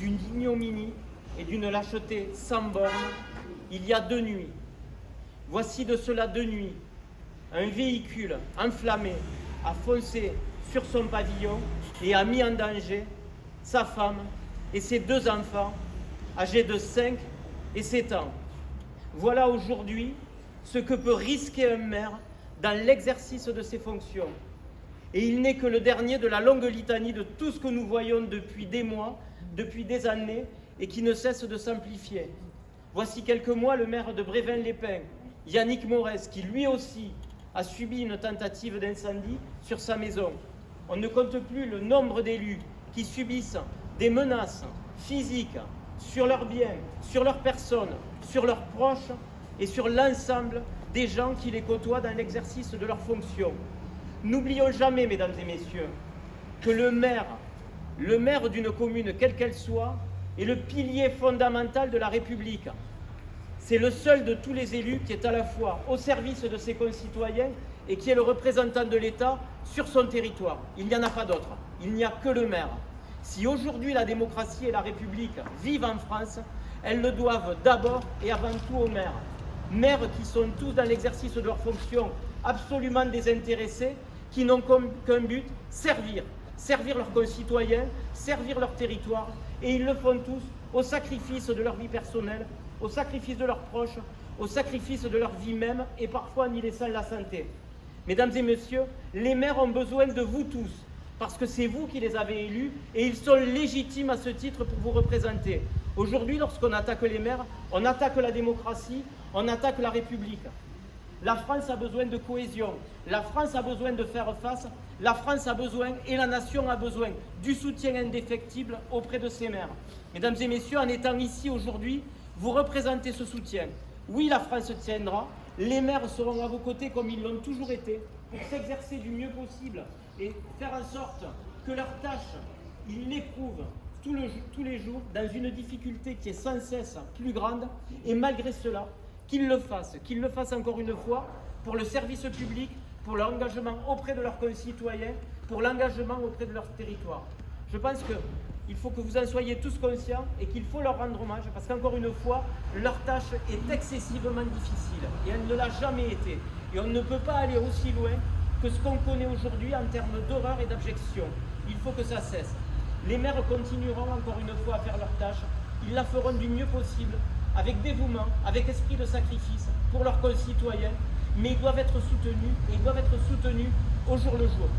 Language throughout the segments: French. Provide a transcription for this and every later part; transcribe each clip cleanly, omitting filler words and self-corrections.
d'une ignominie et d'une lâcheté sans borne, il y a 2 nuits. Voici de cela 2 nuits, un véhicule enflammé a foncé sur son pavillon et a mis en danger sa femme et ses 2 enfants, âgés de 5 et 7 ans. Voilà aujourd'hui ce que peut risquer un maire dans l'exercice de ses fonctions. Et il n'est que le dernier de la longue litanie de tout ce que nous voyons depuis des mois, depuis des années, et qui ne cesse de s'amplifier. Voici quelques mois, le maire de Brévin-les-Pins, Yannick Morez, qui lui aussi a subi une tentative d'incendie sur sa maison. On ne compte plus le nombre d'élus qui subissent des menaces physiques sur leurs biens, sur leurs personnes, sur leurs proches et sur l'ensemble des gens qui les côtoient dans l'exercice de leurs fonctions. N'oublions jamais, mesdames et messieurs, que le maire d'une commune, quelle qu'elle soit, est le pilier fondamental de la République. C'est le seul de tous les élus qui est à la fois au service de ses concitoyens et qui est le représentant de l'État sur son territoire. Il n'y en a pas d'autre. Il n'y a que le maire. Si aujourd'hui la démocratie et la République vivent en France, elles le doivent d'abord et avant tout aux maires. Maires qui sont tous dans l'exercice de leurs fonctions absolument désintéressés, qui n'ont qu'un but, servir leurs concitoyens, servir leur territoire, et ils le font tous au sacrifice de leur vie personnelle, au sacrifice de leurs proches, au sacrifice de leur vie même, et parfois en y laissant la santé. Mesdames et messieurs, les maires ont besoin de vous tous, parce que c'est vous qui les avez élus, et ils sont légitimes à ce titre pour vous représenter. Aujourd'hui, lorsqu'on attaque les maires, on attaque la démocratie, on attaque la République. La France a besoin de cohésion, la France a besoin de faire face, la France a besoin et la nation a besoin du soutien indéfectible auprès de ses maires. Mesdames et messieurs, en étant ici aujourd'hui, vous représentez ce soutien. Oui, la France tiendra, les maires seront à vos côtés comme ils l'ont toujours été pour s'exercer du mieux possible et faire en sorte que leur tâche, ils l'éprouvent tous les jours dans une difficulté qui est sans cesse plus grande, et malgré cela, qu'ils le fassent encore une fois pour le service public, pour l'engagement auprès de leurs concitoyens, pour l'engagement auprès de leur territoire. Je pense qu'il faut que vous en soyez tous conscients et qu'il faut leur rendre hommage parce qu'encore une fois, leur tâche est excessivement difficile et elle ne l'a jamais été. Et on ne peut pas aller aussi loin que ce qu'on connaît aujourd'hui en termes d'horreur et d'abjection. Il faut que ça cesse. Les maires continueront encore une fois à faire leur tâche. Ils la feront du mieux possible, avec dévouement, avec esprit de sacrifice pour leurs concitoyens, mais ils doivent être soutenus, et ils doivent être soutenus au jour le jour.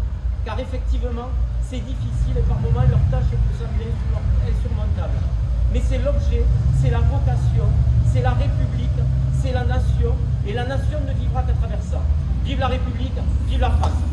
Car effectivement, c'est difficile et par moments leur tâche peut sembler insurmontable. Mais c'est l'objet, c'est la vocation, c'est la République, c'est la nation, et la nation ne vivra qu'à travers ça. Vive la République, vive la France!